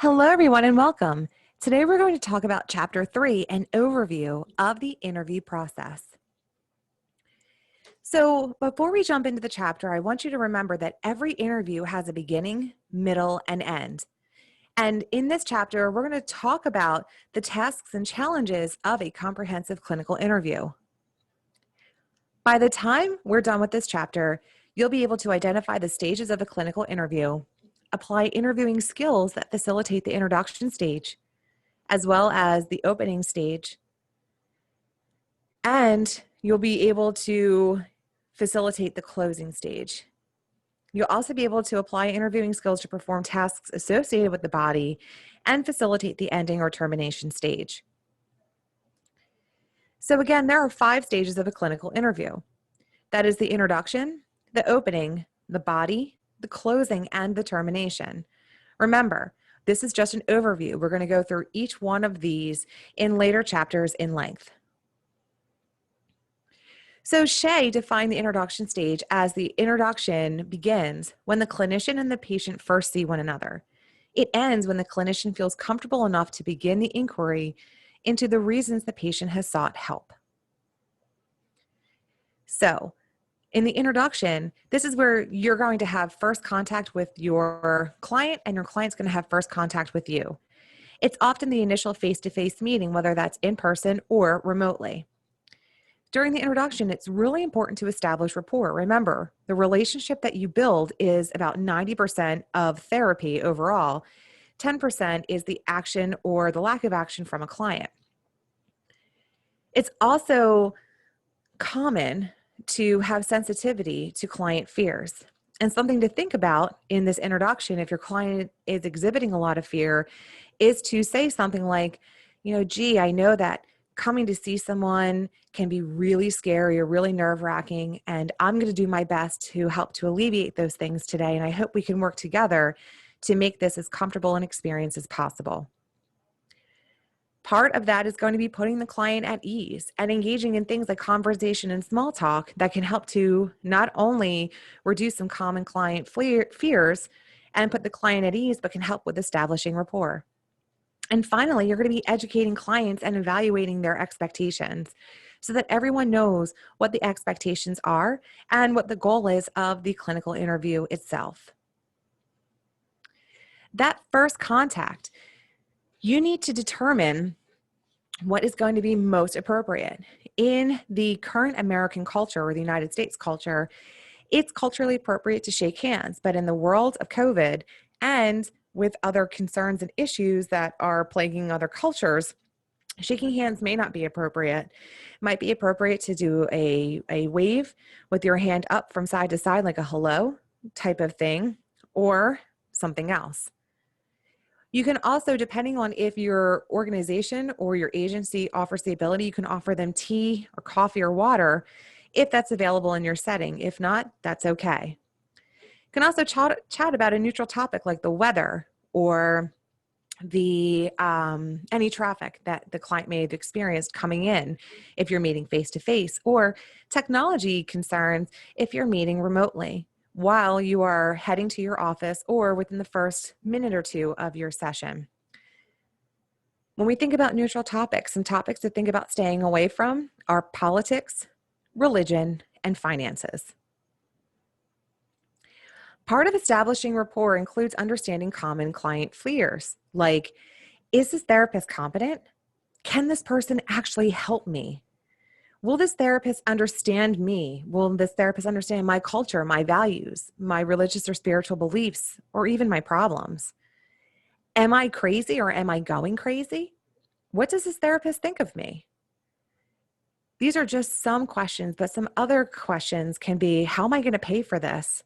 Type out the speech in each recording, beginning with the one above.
Hello, everyone, and welcome. Today, we're going to talk about Chapter 3, an overview of the interview process. So, before we jump into the chapter, I want you to remember that every interview has a beginning, middle, and end. And in this chapter, we're going to talk about the tasks and challenges of a comprehensive clinical interview. By the time we're done with this chapter, you'll be able to identify the stages of a clinical interview, apply interviewing skills that facilitate the introduction stage, as well as the opening stage. And you'll be able to facilitate the closing stage. You'll also be able to apply interviewing skills to perform tasks associated with the body and facilitate the ending or termination stage. So again, there are 5 stages of a clinical interview. That is the introduction, the opening, the body, the closing, and the termination. Remember, this is just an overview. We're going to go through each one of these in later chapters in length. So Shea defined the introduction stage as the introduction begins when the clinician and the patient first see one another. It ends when the clinician feels comfortable enough to begin the inquiry into the reasons the patient has sought help. So, in the introduction, this is where you're going to have first contact with your client, and your client's going to have first contact with you. It's often the initial face-to-face meeting, whether that's in person or remotely. During the introduction, it's really important to establish rapport. Remember, the relationship that you build is about 90% of therapy overall. 10% is the action or the lack of action from a client. It's also common to have sensitivity to client fears. And something to think about in this introduction, if your client is exhibiting a lot of fear, is to say something like, gee, I know that coming to see someone can be really scary or really nerve-wracking, and I'm going to do my best to help to alleviate those things today, and I hope we can work together to make this as comfortable an experience as possible. Part of that is going to be putting the client at ease and engaging in things like conversation and small talk that can help to not only reduce some common client fears and put the client at ease, but can help with establishing rapport. And finally, you're going to be educating clients and evaluating their expectations so that everyone knows what the expectations are and what the goal is of the clinical interview itself. That first contact, you need to determine what is going to be most appropriate. In the current American culture or the United States culture, it's culturally appropriate to shake hands, but in the world of COVID and with other concerns and issues that are plaguing other cultures, shaking hands may not be appropriate. It might be appropriate to do a wave with your hand up from side to side, like a hello type of thing, or something else. You can also, depending on if your organization or your agency offers the ability, you can offer them tea or coffee or water if that's available in your setting. If not, that's okay. You can also chat about a neutral topic like the weather or the any traffic that the client may have experienced coming in if you're meeting face-to-face, or technology concerns if you're meeting remotely while you are heading to your office or within the first minute or two of your session. When we think about neutral topics, some topics to think about staying away from are politics, religion, and finances. Part of establishing rapport includes understanding common client fears, like, is this therapist competent? Can this person actually help me? Will this therapist understand me? Will this therapist understand my culture, my values, my religious or spiritual beliefs, or even my problems? Am I crazy or am I going crazy? What does this therapist think of me? These are just some questions, but some other questions can be, how am I going to pay for this?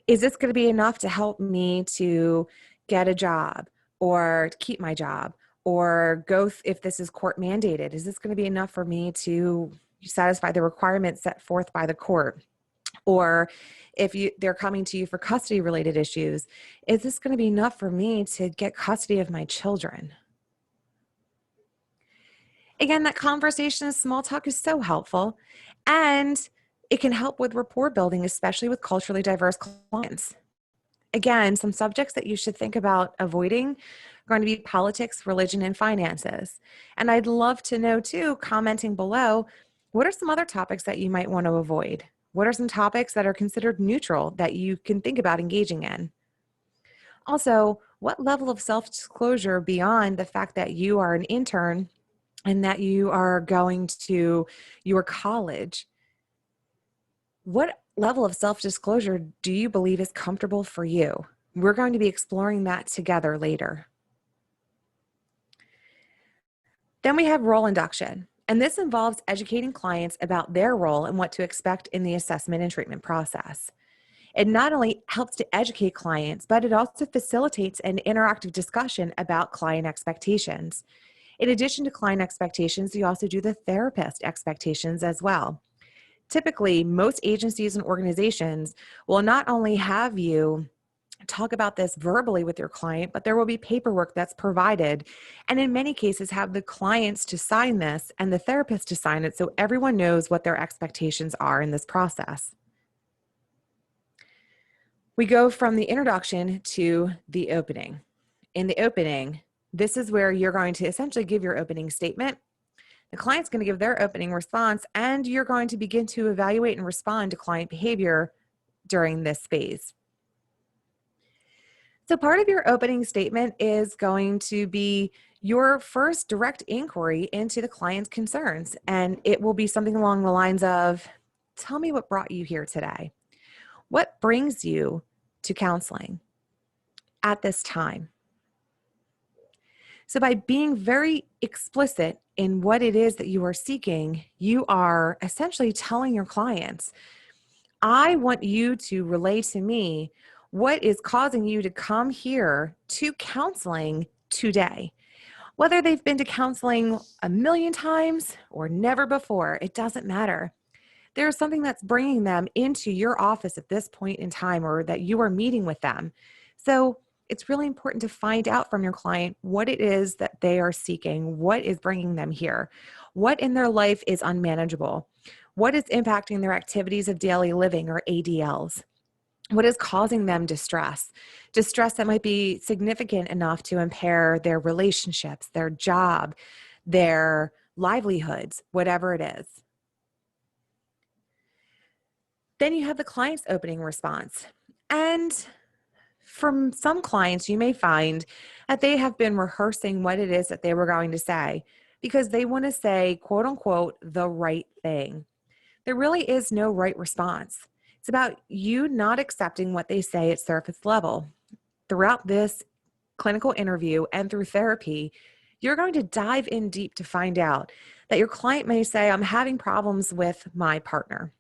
Is this going to be enough to help me to get a job or to keep my job or go if this is court mandated? Is this going to be enough for me to satisfy the requirements set forth by the court? Or if they're coming to you for custody related issues, is this going to be enough for me to get custody of my children? Again, that conversation and small talk is so helpful, and it can help with rapport building, especially with culturally diverse clients. Again, some subjects that you should think about avoiding are going to be politics, religion, and finances. And I'd love to know too, commenting below, what are some other topics that you might want to avoid? What are some topics that are considered neutral that you can think about engaging in? Also, what level of self-disclosure beyond the fact that you are an intern and that you are going to your college, what level of self-disclosure do you believe is comfortable for you? We're going to be exploring that together later. Then we have role induction, and this involves educating clients about their role and what to expect in the assessment and treatment process. It not only helps to educate clients, but it also facilitates an interactive discussion about client expectations. In addition to client expectations, you also do the therapist expectations as well. Typically, most agencies and organizations will not only have you talk about this verbally with your client, but there will be paperwork that's provided. And in many cases, have the clients to sign this and the therapist to sign it so everyone knows what their expectations are in this process. We go from the introduction to the opening. In the opening, this is where you're going to essentially give your opening statement. The client's going to give their opening response, and you're going to begin to evaluate and respond to client behavior during this phase. So part of your opening statement is going to be your first direct inquiry into the client's concerns, and it will be something along the lines of, tell me what brought you here today. What brings you to counseling at this time? So by being very explicit in what it is that you are seeking, you are essentially telling your clients, I want you to relay to me what is causing you to come here to counseling today. Whether they've been to counseling a million times or never before, it doesn't matter. There's something that's bringing them into your office at this point in time, or that you are meeting with them. So it's really important to find out from your client what it is that they are seeking, what is bringing them here, what in their life is unmanageable, what is impacting their activities of daily living or ADLs, what is causing them distress that might be significant enough to impair their relationships, their job, their livelihoods, whatever it is. Then you have the client's opening response. And from some clients, you may find that they have been rehearsing what it is that they were going to say because they want to say, quote unquote, the right thing. There really is no right response. It's about you not accepting what they say at surface level. Throughout this clinical interview and through therapy, you're going to dive in deep to find out that your client may say, I'm having problems with my partner,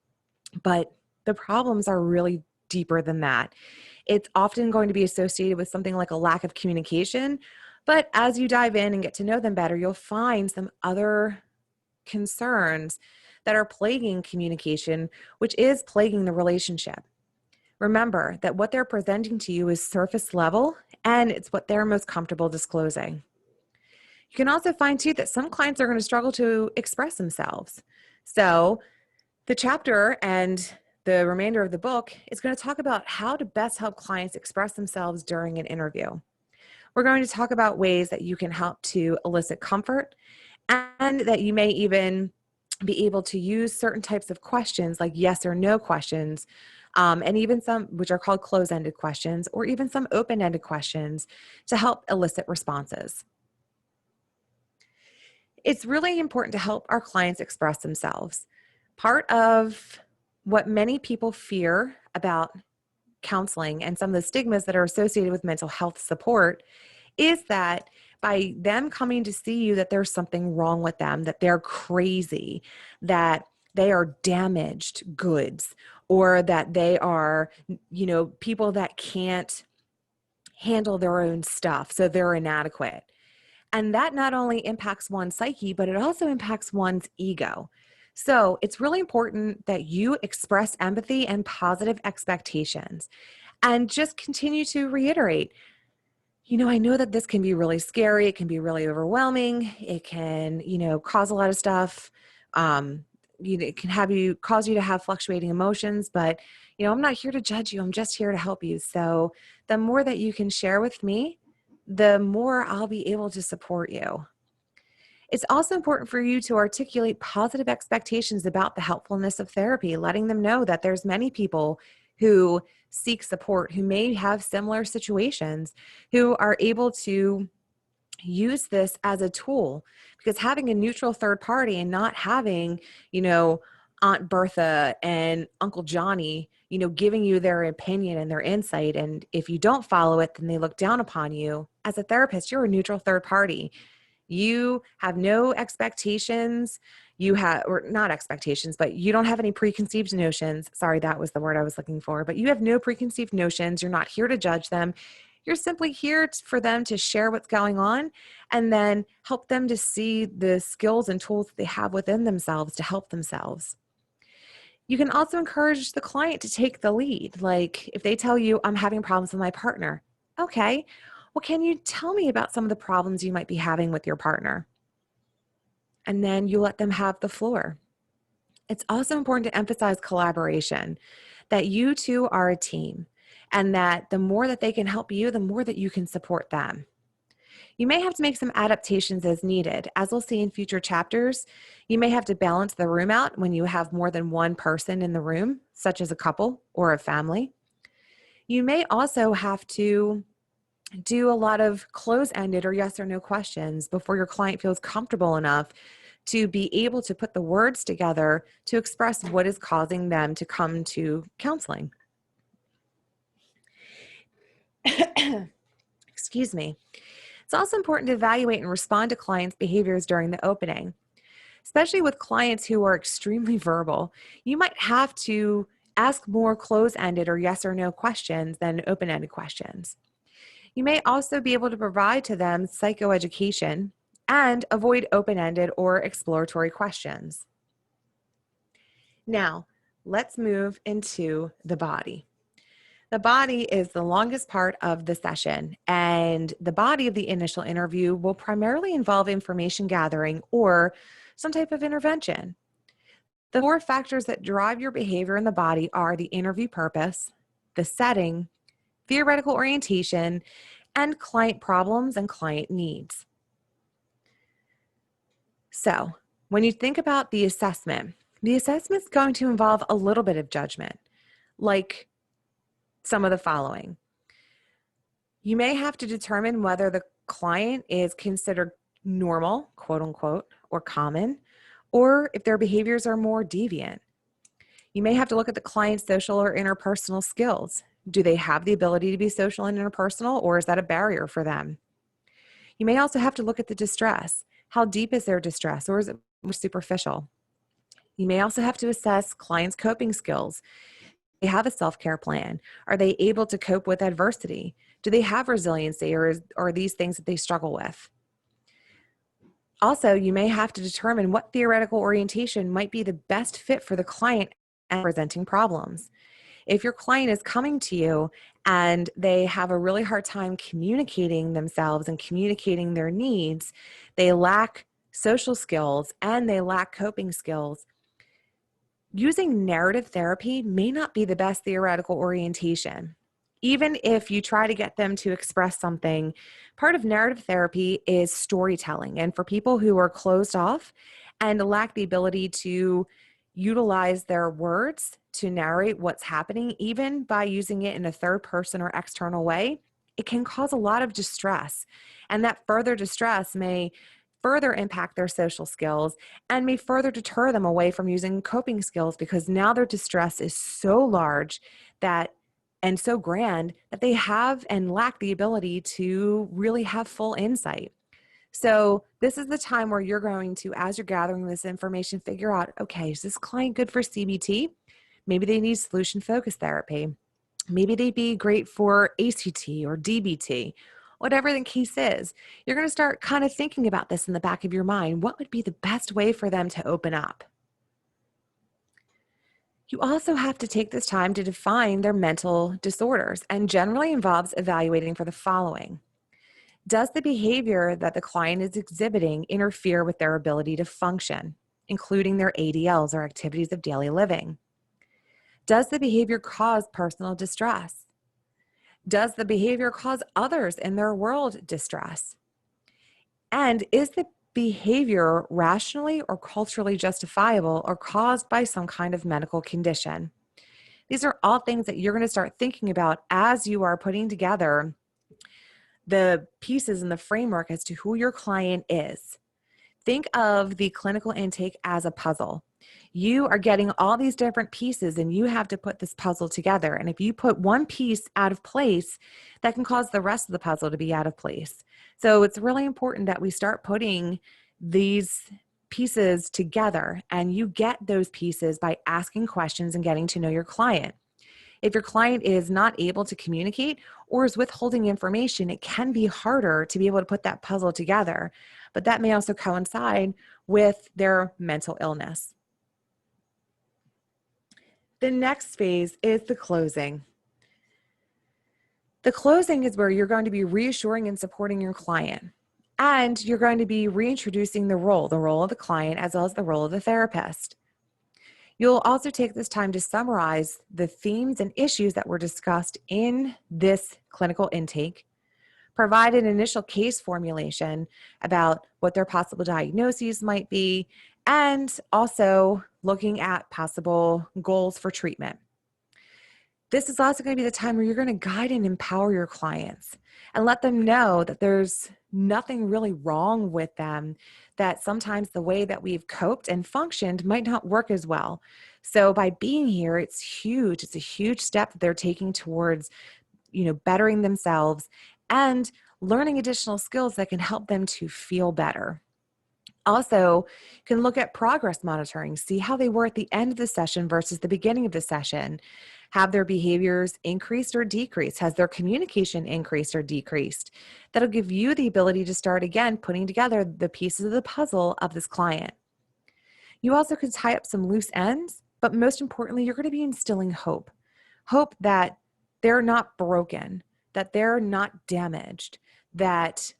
but the problems are really deeper than that. It's often going to be associated with something like a lack of communication, but as you dive in and get to know them better, you'll find some other concerns that are plaguing communication, which is plaguing the relationship. Remember that what they're presenting to you is surface level, and it's what they're most comfortable disclosing. You can also find too that some clients are going to struggle to express themselves. So the chapter and the remainder of the book is going to talk about how to best help clients express themselves during an interview. We're going to talk about ways that you can help to elicit comfort, and that you may even be able to use certain types of questions like yes or no questions, and even some which are called close-ended questions, or even some open-ended questions to help elicit responses. It's really important to help our clients express themselves. Part of what many people fear about counseling and some of the stigmas that are associated with mental health support is that by them coming to see you, that there's something wrong with them, that they're crazy, that they are damaged goods, or that they are, people that can't handle their own stuff, so they're inadequate. And that not only impacts one's psyche, but it also impacts one's ego. So it's really important that you express empathy and positive expectations, and just continue to reiterate, I know that this can be really scary. It can be really overwhelming. It can, cause a lot of stuff. It can cause you to have fluctuating emotions, but, I'm not here to judge you. I'm just here to help you. So the more that you can share with me, the more I'll be able to support you. It's also important for you to articulate positive expectations about the helpfulness of therapy, letting them know that there's many people who seek support, who may have similar situations, who are able to use this as a tool, because having a neutral third party and not having, Aunt Bertha and Uncle Johnny, giving you their opinion and their insight. And if you don't follow it, then they look down upon you. As a therapist, you're a neutral third party. You have no expectations. You have, or not expectations, but you don't have any preconceived notions. Sorry, that was the word I was looking for. But you have no preconceived notions. You're not here to judge them. You're simply here for them to share what's going on and then help them to see the skills and tools that they have within themselves to help themselves. You can also encourage the client to take the lead. Like if they tell you, I'm having problems with my partner. Okay, well, can you tell me about some of the problems you might be having with your partner? And then you let them have the floor. It's also important to emphasize collaboration, that you two are a team, and that the more that they can help you, the more that you can support them. You may have to make some adaptations as needed. As we'll see in future chapters, you may have to balance the room out when you have more than one person in the room, such as a couple or a family. You may also have to do a lot of close-ended or yes or no questions before your client feels comfortable enough to be able to put the words together to express what is causing them to come to counseling. Excuse me. It's also important to evaluate and respond to clients' behaviors during the opening. Especially with clients who are extremely verbal, you might have to ask more close-ended or yes or no questions than open-ended questions. You may also be able to provide to them psychoeducation and avoid open-ended or exploratory questions. Now, let's move into the body. The body is the longest part of the session, and the body of the initial interview will primarily involve information gathering or some type of intervention. The 4 factors that drive your behavior in the body are the interview purpose, the setting, theoretical orientation, and client problems and client needs. So, when you think about the assessment is going to involve a little bit of judgment, like some of the following. You may have to determine whether the client is considered normal, quote unquote, or common, or if their behaviors are more deviant. You may have to look at the client's social or interpersonal skills. Do they have the ability to be social and interpersonal, or is that a barrier for them? You may also have to look at the distress. How deep is their distress, or is it more superficial? You may also have to assess clients' coping skills. Do they have a self-care plan? Are they able to cope with adversity? Do they have resiliency, or are these things that they struggle with? Also, you may have to determine what theoretical orientation might be the best fit for the client and presenting problems. If your client is coming to you and they have a really hard time communicating themselves and communicating their needs, they lack social skills and they lack coping skills, using narrative therapy may not be the best theoretical orientation. Even if you try to get them to express something, part of narrative therapy is storytelling. And for people who are closed off and lack the ability to utilize their words to narrate what's happening, even by using it in a third person or external way, it can cause a lot of distress. And that further distress may further impact their social skills and may further deter them away from using coping skills, because now their distress is so large that and so grand that they have and lack the ability to really have full insight. So this is the time where you're going to, as you're gathering this information, figure out, okay, is this client good for CBT? Maybe they need solution-focused therapy. Maybe they'd be great for ACT or DBT. Whatever the case is, you're going to start kind of thinking about this in the back of your mind. What would be the best way for them to open up? You also have to take this time to define their mental disorders, and generally involves evaluating for the following. Does the behavior that the client is exhibiting interfere with their ability to function, including their ADLs or activities of daily living? Does the behavior cause personal distress? Does the behavior cause others in their world distress? And is the behavior rationally or culturally justifiable or caused by some kind of medical condition? These are all things that you're going to start thinking about as you are putting together the pieces in the framework as to who your client is. Think of the clinical intake as a puzzle. You are getting all these different pieces and you have to put this puzzle together. And if you put one piece out of place, that can cause the rest of the puzzle to be out of place. So it's really important that we start putting these pieces together, and you get those pieces by asking questions and getting to know your client. If your client is not able to communicate or is withholding information, it can be harder to be able to put that puzzle together. But that may also coincide with their mental illness. The next phase is the closing. The closing is where you're going to be reassuring and supporting your client. And you're going to be reintroducing the role of the client as well as the role of the therapist. You'll also take this time to summarize the themes and issues that were discussed in this clinical intake, provide an initial case formulation about what their possible diagnoses might be, and also looking at possible goals for treatment. This is also going to be the time where you're going to guide and empower your clients and let them know that there's nothing really wrong with them, that sometimes the way that we've coped and functioned might not work as well. So by being here, it's huge. It's a huge step that they're taking towards, bettering themselves and learning additional skills that can help them to feel better. Also, you can look at progress monitoring, see how they were at the end of the session versus the beginning of the session. Have their behaviors increased or decreased? Has their communication increased or decreased? That'll give you the ability to start again putting together the pieces of the puzzle of this client. You also can tie up some loose ends, but most importantly, you're going to be instilling hope. Hope that they're not broken, that they're not damaged, that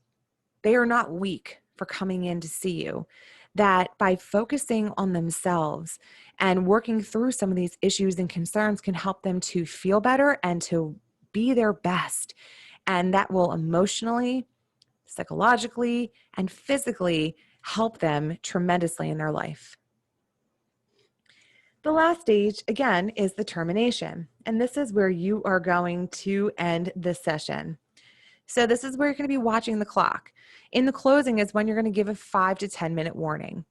they are not weak for coming in to see you, that by focusing on themselves and working through some of these issues and concerns can help them to feel better and to be their best. And that will emotionally, psychologically, and physically help them tremendously in their life. The last stage, again, is the termination. And this is where you are going to end the session. So this is where you're going to be watching the clock. In the closing is when you're going to give a 5 to 10 minute warning.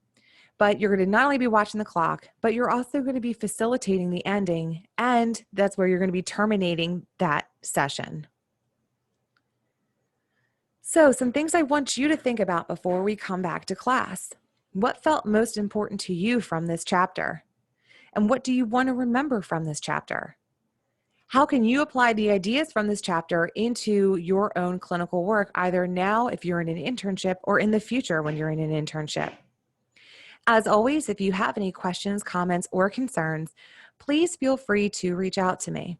But you're going to not only be watching the clock, but you're also going to be facilitating the ending. And that's where you're going to be terminating that session. So some things I want you to think about before we come back to class. What felt most important to you from this chapter? And what do you want to remember from this chapter? How can you apply the ideas from this chapter into your own clinical work, either now if you're in an internship or in the future when you're in an internship? As always, if you have any questions, comments, or concerns, please feel free to reach out to me.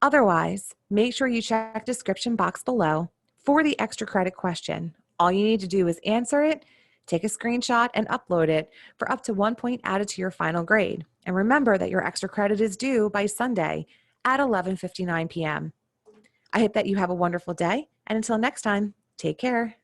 Otherwise, make sure you check the description box below for the extra credit question. All you need to do is answer it, take a screenshot, and upload it for up to 1 point added to your final grade. And remember that your extra credit is due by Sunday at 11:59 p.m. I hope that you have a wonderful day, and until next time, take care.